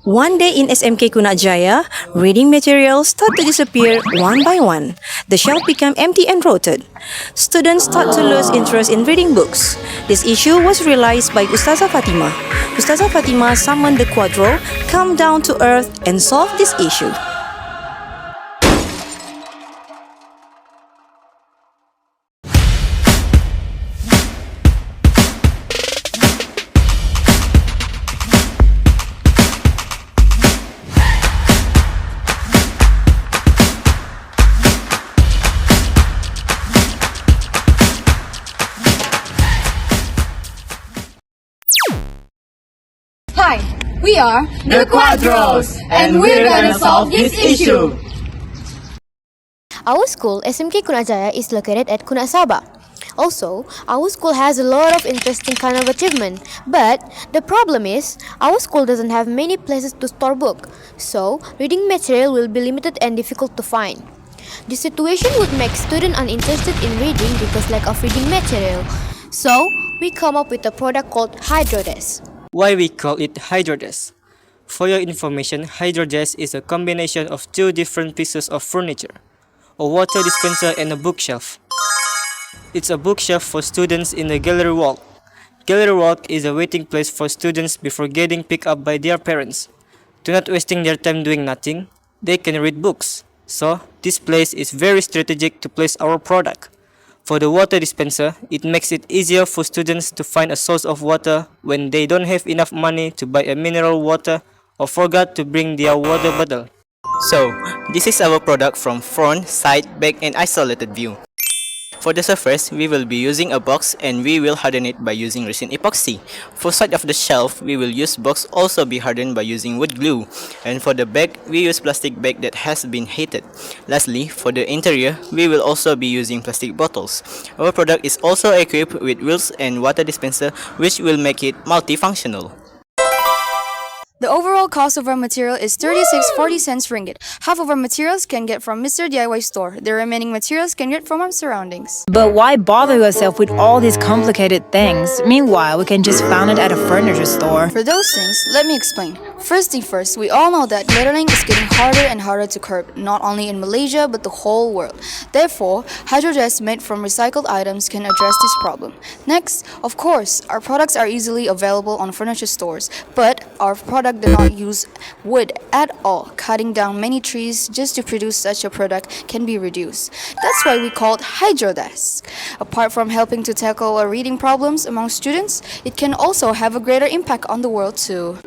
One day in SMK Kunak Jaya, reading materials start to disappear one by one. The shelf became empty and rotted. Students start to lose interest in reading books. This issue was realized by Ustazah Fatima. Ustazah Fatima summoned the Quadro, come down to earth and solve this issue. Hi, we are the Quadros, and we're gonna solve this issue. Our school, SMK Kunak Jaya, is located at Kunak Sabah. Also, our school has a lot of interesting kind of achievement. But the problem is, our school doesn't have many places to store book. So, reading material will be limited and difficult to find. This situation would make students uninterested in reading because lack of reading material. So, we come up with a product called HydroDesk. Why we call it HydroDesk? For your information, HydroDesk is a combination of two different pieces of furniture, a water dispenser and a bookshelf. It's a bookshelf for students in the gallery walk. Gallery walk is a waiting place for students before getting picked up by their parents. To not wasting their time doing nothing, they can read books. So, this place is very strategic to place our product. For the water dispenser, it makes it easier for students to find a source of water when they don't have enough money to buy a mineral water or forgot to bring their water bottle. So, this is our product from front, side, back and isolated view. For the surface, we will be using a box and we will harden it by using resin epoxy. For side of the shelf, we will use box also be hardened by using wood glue. And for the back, we use plastic bag that has been heated. Lastly, for the interior, we will also be using plastic bottles. Our product is also equipped with wheels and water dispenser, which will make it multifunctional. The overall cost of our material is 36.40 cents ringgit. Half of our materials can get from Mr. DIY store. The remaining materials can get from our surroundings. But why bother yourself with all these complicated things? Meanwhile, we can just find it at a furniture store. For those things, let me explain. First thing first, we all know that glittering is getting harder and harder to curb, not only in Malaysia but the whole world. Therefore, HydroDesk made from recycled items can address this problem. Next, of course, our products are easily available on furniture stores, but our product do not use wood at all. Cutting down many trees just to produce such a product can be reduced. That's why we call it HydroDesk. Apart from helping to tackle our reading problems among students, it can also have a greater impact on the world too.